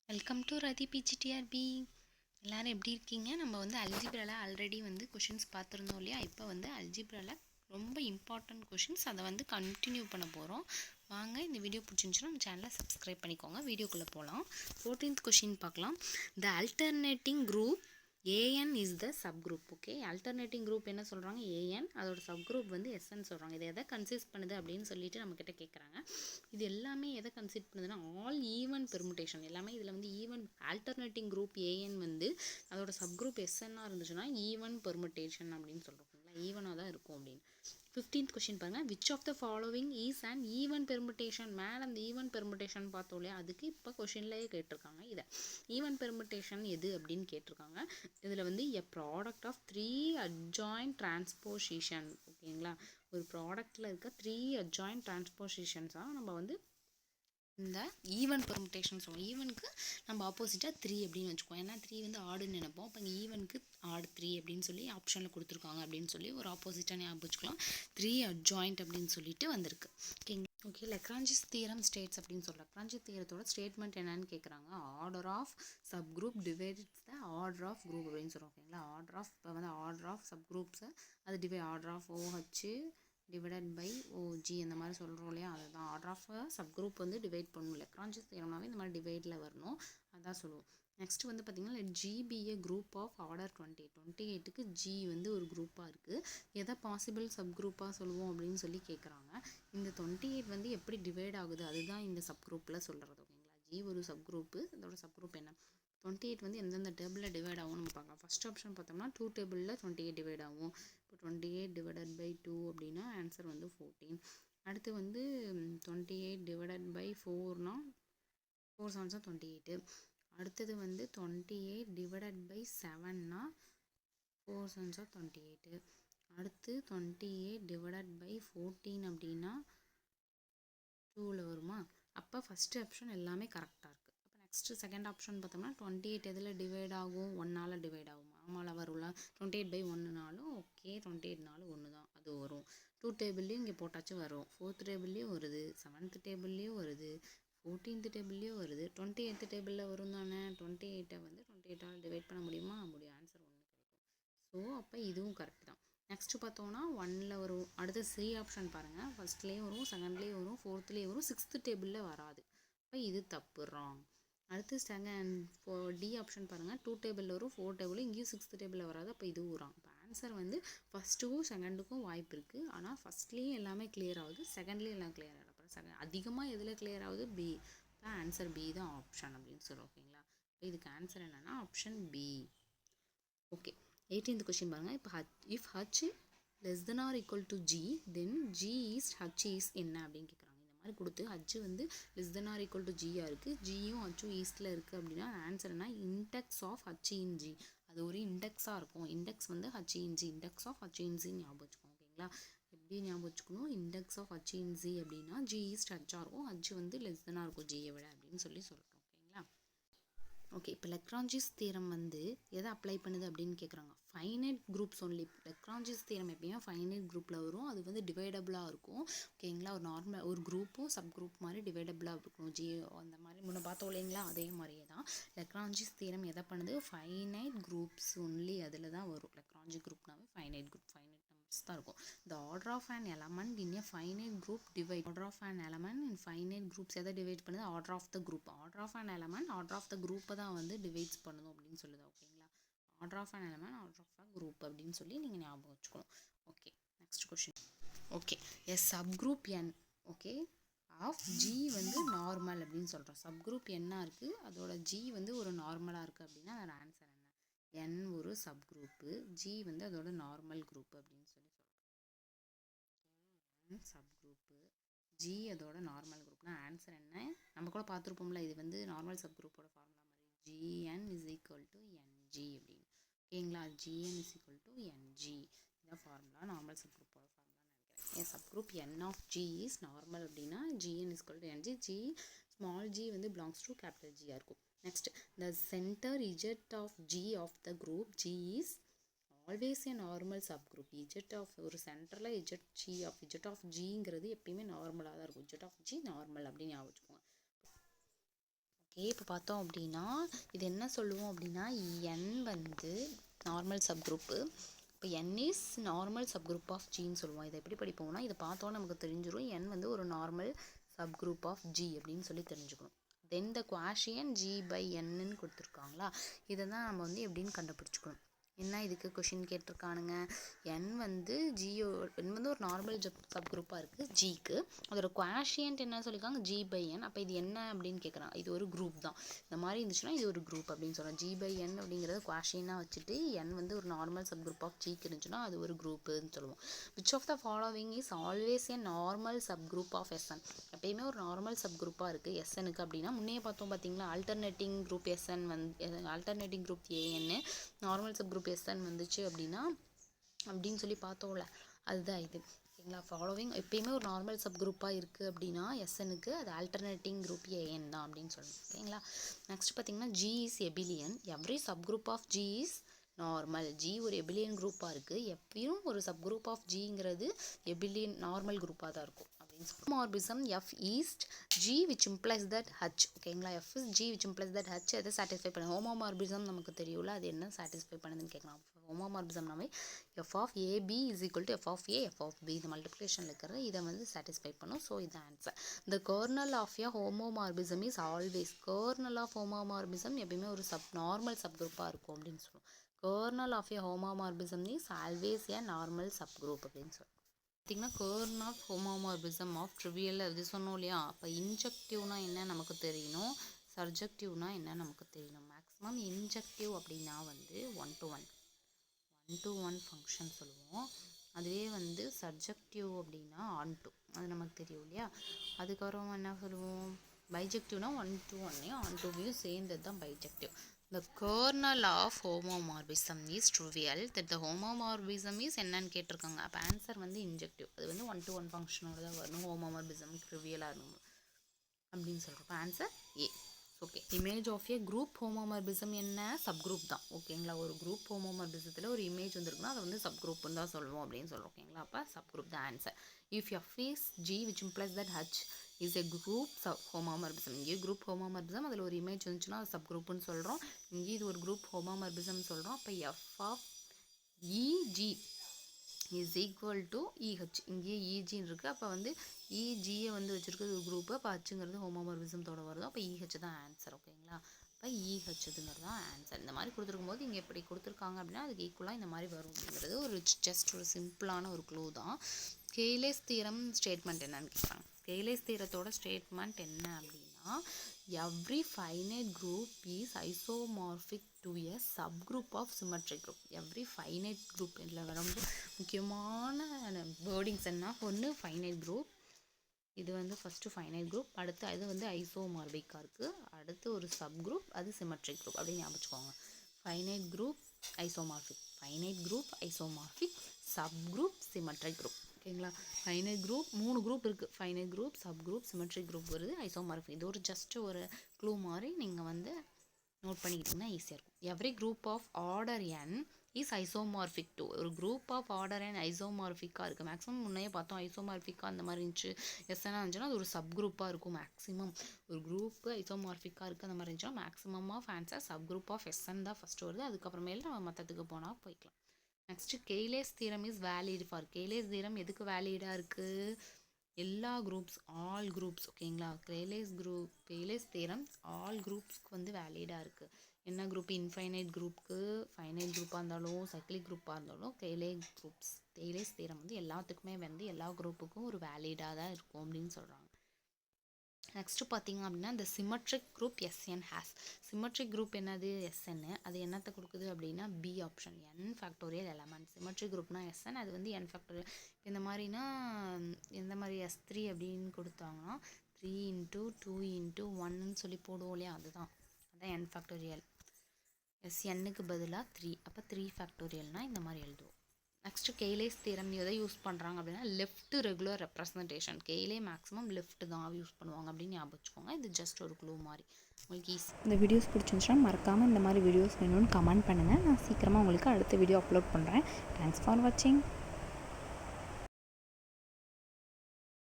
Welcome to Rati PGTRB. எல்லோரும் எப்படி இருக்கீங்க? நம்ம வந்து அல்ஜிப்ராவில் ஆல்ரெடி வந்து கொஷின்ஸ் பார்த்துருந்தோம் இல்லையா? இப்போ வந்து அல்ஜிப்ராவில் ரொம்ப இம்பார்ட்டன்ட் கொஷின்ஸ், அதை வந்து கண்டினியூ பண்ண போகிறோம். வாங்க, இந்த வீடியோ பிடிச்சிருந்துச்சுன்னா நம்ம சேனலை சப்ஸ்கிரைப் பண்ணிக்கோங்க. வீடியோக்குள்ளே போகலாம். 14th கொஷின் பார்க்கலாம். The alternating group A N is the sub group. Okay, alternating group என்ன சொல்கிறாங்க? ஏஎன். அதோட சப் குரூப் வந்து எஸ்ன்னு சொல்கிறாங்க. இது எதை கன்சிஸ்ட் பண்ணுது அப்படின்னு சொல்லிட்டு நம்மக்கிட்ட கேட்குறாங்க. இது எல்லாமே எதை கன்சிடர் பண்ணுதுன்னா ஆல் ஈவன் பெர்முடேஷன். எல்லாமே இதில் வந்து ஈவன். ஆல்டர்னேட்டிங் குரூப் ஏஎன் வந்து அதோட சப் குரூப் எஸ்என்னாக இருந்துச்சுன்னா ஈவன் பெர்முடேஷன் அப்படின்னு சொல்கிறோம். ஈவனாக தான் இருக்கும் அப்படின்னு. 15th கொஸ்டின் பாருங்கள். Which of the following is and even permutation. மேலே அந்த ஈவன் பெர்முடேஷன் பார்த்தோம் இல்லையா? அதுக்கு இப்போ கொஷின்லேயே கேட்டிருக்காங்க. இதை ஈவன் பெர்முடேஷன் எது அப்படின்னு கேட்டிருக்காங்க. இதில் வந்து a product of 3 adjoint transposition. ஓகேங்களா? ஒரு ப்ராடக்டில் இருக்க 3 அட்ஜாயின்ட் டிரான்ஸ்போசிஷன்ஸாக நம்ம வந்து இந்த ஈவன் பெர்முடேஷன் சொல்லுவோம். ஈவனுக்கு நம்ம ஆப்போசிட்டாக 3 அப்படின்னு வச்சுக்குவோம். ஏன்னா 3 வந்து ஆடுன்னு நினைப்போம். அப்போ இங்கே ஈவனுக்கு ஆடு 3 அப்படின்னு சொல்லி ஆப்ஷனில் கொடுத்துருக்காங்க அப்படின்னு சொல்லி ஒரு ஆப்போசிட்டாக ஞாபகம் வச்சுக்கலாம். 3 அட்ஜாயின்ட் அப்படின்னு சொல்லிட்டு வந்திருக்கு. ஓகேங்களா? ஓகே, லெக்ரான்ஜிஸ் தியரம் ஸ்டேட்ஸ் அப்படின்னு சொல்கிறோம். லெக்ரான்ஜிஸ் தியரத்தோட ஸ்டேட்மெண்ட் என்னன்னு கேட்குறாங்க. Order of sub group divides the order of group அப்படின்னு சொல்கிறோம். ஓகேங்களா? ஆர்டர் ஆஃப் இப்போ வந்து ஆர்டர் ஆஃப் சப் குரூப்ஸை அது order of OH divided by OG அந்த மாதிரி சொல்கிறோம் இல்லையா? அதுதான் ஆர்டர் ஆஃப் சப் குரூப் வந்து டிவைட் பண்ணணும். லெக்ரான்ஜிஸ் தியரம்னாவே இந்த மாதிரி டிவைடில் வரணும். அதான் சொல்லுவோம். நெக்ஸ்ட் வந்து பார்த்திங்கன்னா GB குரூப் ஆஃப் ஆர்டர் 28க்கு G வந்து ஒரு குரூப்பாக இருக்குது. எதை பாசிபிள் சப் குரூப்பாக சொல்லுவோம் அப்படின்னு சொல்லி கேட்குறாங்க. இந்த 28 வந்து எப்படி டிவைட் ஆகுது அதுதான் இந்த சப் குரூப்பில் சொல்கிறது. ஓகேங்களா? G ஒரு சப் குரூப்பு. இதோட சப் குரூப் என்ன? 28 வந்து எந்தெந்த டேபிளில் டிவைட் ஆகும்னு நம்ம பார்க்கலாம். ஃபஸ்ட் ஆப்ஷன் பார்த்தோம்னா 2 டேபிளில் 28 டிவைட் ஆகும். இப்போ 28 டிவைடட் பை 2 அப்படின்னா ஆன்சர் வந்து 14. அடுத்து வந்து 28 டிவைடட் பை 4னா 4 7 28. அடுத்தது வந்து 28 டிவைடட் பை 7னா 4 7 28. அடுத்து 28 டிவைடட் பை 14 அப்படின்னா 2ல் வருமா? அப்போ ஃபஸ்ட்டு ஆப்ஷன் எல்லாமே கரெக்டாக இருக்குது. அப்போ நெக்ஸ்ட்டு செகண்ட் ஆப்ஷன் பார்த்தோம்னா 28 எதில் டிவைட் ஆகும்? 1ஆல் டிவைட் ஆகும். ஆமால வரும்ல. 28 பை 1னாலும் ஓகே, 28னாலும் 1 தான், அது வரும். 2 டேபிள்லேயும் இங்கே போட்டாச்சு வரும். 4th டேபிள்லேயும் வருது, 7th டேபிள்லேயும் வருது, 14th டேபிள்லேயும் வருது, 28th டேபிளில் வரும் தானே. 28 வந்து 28ஆல் டிவைட் பண்ண முடியுமா? முடியும். ஆன்சர் 1 கிடைக்கும். ஸோ அப்போ இதுவும் கரெக்ட் தான். நெக்ஸ்ட்டு பார்த்தோன்னா 1ல் வரும். அடுத்து 3 ஆப்ஷன் பாருங்கள். ஃபஸ்ட்லேயும் வரும், செகண்ட்லேயும் வரும், 4த்லேயும் வரும், 6th டேபிளில் வராது. அப்போ இது தப்பு, ராங். அடுத்து டி ஆப்ஷன் பாருங்கள். 2 டேபிளில் வரும், 4 டேபிளும், இங்கேயும் 6th டேபிளில் வராது. அப்போ இதுவும் ராங். இப்போ ஆன்சர் வந்து ஃபஸ்ட்டுக்கும் செகண்டுக்கும் வாய்ப்பு இருக்குது. ஆனால் ஃபஸ்ட்லேயும் எல்லாமே கிளியர் ஆகுது, செகண்ட்லேயும் எல்லாம் கிளியர் ஆகுது. அப்புறம் அதிகமாக எதில் கிளியர் ஆகுது? பி. இப்போ ஆன்சர் பி தான் ஆப்ஷன் அப்படின்னு சொல்லுவோம். ஓகேங்களா? இப்போ இதுக்கு ஆன்சர் என்னென்னா option B. Okay, 18th question பாருங்கள். இப்போ if H less than or equal to G then G is H is என்ன அப்படின்னு கேட்குறாங்க. இந்த மாதிரி கொடுத்து H வந்து less than or equal to Gயாக இருக்குது, Gயும் Hயும் ஈஸ்டில் இருக்குது அப்படின்னா ஆன்சர் என்ன? Index of H in G. அது ஒரு இண்டெக்ஸாக இருக்கும். இண்டெக்ஸ் வந்து H in G, index of H in G ஞாபகம் வச்சுக்கோங்க. ஓகேங்களா? எப்படி ஞாபகம் வச்சுக்கணும்? Index of H in G அப்படின்னா G ஈஸ்ட் Hஆக இருக்கும், H வந்து லெஸ் தென்னாக இருக்கும் Gயை விட அப்படின்னு சொல்லி சொல்கிறோம். ஓகேங்களா? ஓகே, இப்போ லெக்ரான்ஜிஸ் தியரம் வந்து எதை அப்ளை பண்ணுது அப்படின்னு கேட்குறாங்க. Finite groups only. Lagrange's theorem எப்படின்னா ஃபைனைட் குரூப்பில் வரும், அது வந்து டிவைடபிளாக இருக்கும். ஓகேங்களா? ஒரு நார்மல் ஒரு குரூப்பும் சப் குரூப் மாதிரி டிவைடபிளாக இருக்கும். அந்த மாதிரி முன்ன பார்த்தோம் இல்லைங்களா? அதே மாதிரியே தான் லெக்ரான்ஜிஸ் தியரம் எதை பண்ணுது? ஃபைனைட் குரூப்ஸ் ஒன்லி அதில் தான் வரும். Lagrange குரூப்னாவே finite group, finite numbers தான் இருக்கும். The order of an element in a finite group divide. Order of an element in finite groups எதை டிவைட் பண்ணுது? Order of the group. Order of an element order of the குரூப்பை தான் வந்து divides பண்ணணும் அப்படின்னு சொல்லுது. ஓகேங்களா? Order of an element order of the group அப்படின்னு சொல்லி நீங்கள் ஞாபகம் வச்சுக்கணும். Okay, next question. Okay, S sub group N okay of G வந்து நார்மல் அப்படின்னு சொல்கிறோம். சப் குரூப் என்ன இருக்குது, அதோட G வந்து ஒரு நார்மலாக இருக்குது அப்படின்னா அதோட ஆன்சர் என்ன? N ஒரு சப் குரூப்பு, G வந்து அதோட நார்மல் குரூப் அப்படின்னு சொல்லி சப் குரூப்பு, G அதோட நார்மல் குரூப்னா ஆன்சர் என்ன? நம்ம கூட பார்த்துருப்போம்ல, இது வந்து நார்மல் சப் குரூப்போட ஃபார்முலா மாதிரி. GN is equal to NG அப்படின்னு. ஓகேங்களா? GN is equal to NG இதான் ஃபார்முலா, நார்மல் சப் குரூப்போட ஃபார்முலான்னு நினைக்கிறேன். An sub group N of G is normal அப்படின்னா GN is equal to NG. G small g வந்து பிலாங்ஸ் டு கேபிட்டல் G இருக்கும். Next, the centre Z of G of the group G is always a normal sub group. Z of ஒரு சென்டரில் Z of ஜிங்கிறது எப்பயுமே நார்மலாக தான் இருக்கும். Z of G normal அப்படின்னு ஞாபகம் வச்சுக்கோங்க. இப்போ பார்த்தோம் அப்படின்னா இது என்ன சொல்லுவோம் அப்படின்னா n வந்து நார்மல் சப்குரூப்பு. இப்போ n is normal subgroup of ஜின்னு சொல்லுவோம். இதை எப்படி படிப்போம்னா இதை பார்த்தோன்னா நமக்கு தெரிஞ்சிடும் n வந்து ஒரு நார்மல் சப்குரூப் ஆஃப் ஜி அப்படின்னு சொல்லி தெரிஞ்சுக்கணும். தென் த குவாஷியன் ஜி பை என்னன்னு கொடுத்துருக்காங்களா, இதை தான் நம்ம வந்து எப்படின்னு கண்டுபிடிச்சிக்கணும். என்ன இதுக்கு கொஷின் கேட்டிருக்கானுங்க, n வந்து n வந்து ஒரு நார்மல் சப்குரூப்பாக இருக்குது ஜிக்கு. அதோட குவாஷியன்ட் என்ன சொல்லியிருக்காங்க ஜி பை என். அப்போ இது என்ன அப்படின்னு கேட்குறாங்க. இது ஒரு குரூப் தான். இந்த மாதிரி இருந்துச்சுன்னா இது ஒரு குரூப் அப்படின்னு சொல்கிறோம். ஜி பை என் அப்படிங்கிறத குவாஷியனாக வச்சுட்டு n வந்து ஒரு நார்மல் சப்குரூப் ஆஃப் ஜிக்கு இருந்துச்சுன்னா அது ஒரு குரூப்புன்னு சொல்லுவோம். Which of the following is always a normal subgroup of S n. எப்பயுமே ஒரு நார்மல் சப்குரூப்பாக இருக்குது எஸ்எனுக்கு அப்படின்னா முன்னே பார்த்தோம் பார்த்தீங்களா, ஆல்டர்னேட்டிங் குரூப் எஸ்என் வந்து ஆல்டர்னேட்டிங் குரூப் ஏஎன்னு நார்மல் சப்குரூப் எஸ்என் வந்துச்சு அப்படின்னா அப்படின்னு சொல்லி பார்த்தோம்ல, அதுதான் இது. ஓகேங்களா, ஃபாலோவிங் எப்பயுமே ஒரு நார்மல் சப்குரூப்பாக இருக்குது அப்படின்னா எஸ்எனுக்கு அது ஆல்டர்னேட்டிங் குரூப் ஏஎன் தான் அப்படின்னு சொல்லணும். ஓகேங்களா, நெக்ஸ்ட் பார்த்தீங்கன்னா G is abelian. Every subgroup of G is normal. G ஒரு எபிலியன் குரூப்பாக இருக்குது. எப்பயும் ஒரு சப்குரூப் ஆஃப் ஜிங்கிறது எபிலியன் நார்மல் குரூப்பாக தான் இருக்கும். Homomorphism F is G which implies that H. ஓகேங்களா, F is G which implies that H அதை சாட்டிஸ்ஃபை பண்ணுது. ஹோமோமார்பிசம் நமக்கு தெரியும்ல, அது என்ன சாட்டிஸ்ஃபை பண்ணுதுன்னு கேட்கலாம். ஹோமோமார்பிசம்னாவே F of AB is equal to F of A, F of B இந்த மல்டிப்ளிகேஷனில் இருக்கிற இதை வந்து சாட்டிஸ்ஃபை பண்ணும். ஸோ இது answer. The kernel of a homomorphism is always. kernel of homomorphism எப்பயுமே ஒரு நார்மல் சப்குரூப்பாக இருக்கும் அப்படின்னு சொல்லுவோம். kernel of a homomorphism is always a normal subgroup அப்படின்னு சொல்லுவோம். பார்த்திங்கன்னா கர்ன் ஆஃப் ஹோமோமார்பிசம் ஆஃப் ட்ரிவியல் அது சொன்னோம் இல்லையா. அப்போ இன்ஜெக்டிவ்னா என்ன நமக்கு தெரியணும், சர்ஜெக்டிவ்னா என்ன நமக்கு தெரியணும். மேக்ஸிமம் இன்ஜெக்டிவ் அப்படின்னா வந்து 1-to-1 ஃபங்க்ஷன் சொல்லுவோம். அதுவே வந்து சர்ஜெக்டிவ் அப்படின்னா on-to, அது நமக்கு தெரியும் இல்லையா. அதுக்கப்புறம் என்ன சொல்லுவோம், பைஜெக்டிவ்னா 1-to-1 on-to-வையும் சேர்ந்தது தான் bijective. The kernel of homomorphism is trivial that the homomorphism is என்னன்னு கேட்டிருக்காங்க. அப்போ ஆன்சர் வந்து இன்ஜெக்டிவ். அது வந்து 1-to-1 ஃபங்க்ஷனோட தான் வரணும். ஹோமோமார்பிசம் ட்ரிவியலாக இருக்கணும் அப்படின்னு சொல்கிறோம். Answer A. Okay, image of a group homomorphism என்ன, சப்குரூப் தான். ஓகேங்களா, ஒரு குரூப் ஹோமோமார்பிசத்தில் ஒரு இமேஜ் வந்துருக்குன்னா அதை வந்து சப்குரூப்னு தான் சொல்லுவோம் அப்படின்னு சொல்கிறோம். ஓகேங்களா, அப்போ சப்குரூப் தான் answer. If F is G which implies that H is a group homomorphism. இங்கே குரூப் ஹோமோமார்பிசம் அதில் ஒரு இமேஜ் வந்துச்சுன்னா அது சப்குரூப்னு சொல்கிறோம். இங்கே இது ஒரு குரூப் ஹோமோமார்பிசம் சொல்கிறோம். அப்போ F of EG is equal to EH. இங்கே EGன்னு இருக்குது. அப்போ வந்து EGயை வந்து வச்சுருக்குது ஒரு குரூப்பு. அப்போ ஹச்சுங்கிறது ஹோமோமார்பிசத்தோட வருது. அப்போ EH தான் ஆன்சர். ஓகேங்களா, அப்போ EHங்கிறது தான் ஆன்சர். இந்த மாதிரி கொடுத்துருக்கும் போது இங்கே எப்படி கொடுத்துருக்காங்க அப்படின்னா அதுக்கு ஈக்குவலாக இந்த மாதிரி வரும் அப்படிங்கிறது ஒரு ஜஸ்ட் ஒரு சிம்பிளான ஒரு க்ளூ தான். கேலேஸ் தியரம் ஸ்டேட்மெண்ட் என்னன்னு கேட்குறாங்க. கேலேஸ் தியரத்தோட ஸ்டேட்மெண்ட் என்ன அப்படின்னா every finite group is isomorphic to a subgroup of symmetric group. every finite group இதில் ரொம்ப முக்கியமான வேர்டிங்ஸ் என்ன, ஒன்று ஃபைனைட் குரூப், இது வந்து ஃபஸ்ட்டு ஃபைனைட் குரூப், அடுத்து அது வந்து ஐசோமார்பிக்காக இருக்குது, அடுத்து ஒரு சப் குரூப் அது சிமெட்ரிக் குரூப் அப்படின்னு ஞாபகம் வச்சுக்கோங்க. Finite group isomorphic, finite group isomorphic, sub group symmetric group. ஓகேங்களா, ஃபைனைட் குரூப் 3 குரூப் இருக்குது. Finite group, sub group, symmetric group வருது, ஐசோமார்பிக். இது ஒரு ஜஸ்ட் ஒரு க்ளூ மாதிரி நீங்கள் வந்து நோட் பண்ணிக்கிட்டிங்கன்னா ஈஸியாக இருக்கும். Every group of order n is isomorphic to. ஒரு குரூப் ஆஃப் ஆர்டர் n ஐசோமார்பிக்காக இருக்குது. மேக்ஸிமம் முன்னையே பார்த்தோம் ஐசோமார்பிக்காக அந்த மாதிரி இருந்துச்சு. எஸ்என்னா இருந்துச்சுன்னா அது ஒரு சப் குரூப்பாக இருக்கும். மேக்ஸிமம் ஒரு குரூப்பு ஐசோமார்பிக்காக இருக்குது அந்த மாதிரி இருந்துச்சுன்னா maximum of answer sub group of S N தான் ஃபஸ்ட்டு வருது. அதுக்கப்புறமேல நம்ம மற்றத்துக்கு போனால் போய்க்கலாம். Next Cayley's theorem is valid for. Cayley's theorem எதுக்கு வேலிடாக இருக்குது, எல்லா குரூப்ஸ், ஆல் குரூப்ஸ். ஓகேங்களா, கேலேஸ் தியரம் ஆல் குரூப்ஸ்க்கு வந்து வேலிடாக இருக்குது. என்ன குரூப், இன்ஃபைனைட் குரூப்புக்கு, ஃபைனைட் குரூப்பாக இருந்தாலும் சைக்கிளிக் குரூப்பாக இருந்தாலும் கேலேஸ் தியரம் வந்து எல்லாத்துக்குமே வந்து எல்லா குரூப்புக்கும் ஒரு வேலிடாக தான் இருக்கும் அப்படின்னு சொல்கிறாங்க. நெக்ஸ்ட்டு பார்த்தீங்க அப்படின்னா இந்த symmetric group S N has. Symmetric group என்னது, எஸ்என். அது என்னத்தை கொடுக்குது அப்படின்னா B option, n factorial element. Symmetric குரூப்னா எஸ்என், அது வந்து n ஃபேக்டோரியல். இந்த மாதிரினா எந்த மாதிரி S3 அப்படின்னு கொடுத்தாங்கன்னா 3×2×1ன்னு சொல்லி போடுவோம் இல்லையா, அதுதான் n ஃபேக்டோரியல். எஸ்என்னுக்கு பதிலாக 3, அப்போ 3 ஃபேக்டோரியல்னால் இந்த மாதிரி எழுதுவோம். நெக்ஸ்ட்டு கேலேஸ் தியரம் எதை யூஸ் பண்ணுறாங்க அப்படின்னா left regular representation. Cayley maximum left தான் யூஸ் பண்ணுவாங்க அப்படின்னு ஞாபகம் வச்சுக்கோங்க. இது ஜஸ்ட் ஒரு க்ளூ மாதிரி உங்களுக்கு ஈஸி. இந்த வீடியோஸ் பிடிச்சிருந்துச்சுன்னா மறக்காமல் இந்த மாதிரி வீடியோஸ் வேணும்னு கமெண்ட் பண்ணுங்கள். நான் சீக்கிரமாக உங்களுக்கு அடுத்த வீடியோ அப்லோட் பண்ணுறேன். தேங்க்ஸ் ஃபார் வாட்சிங்.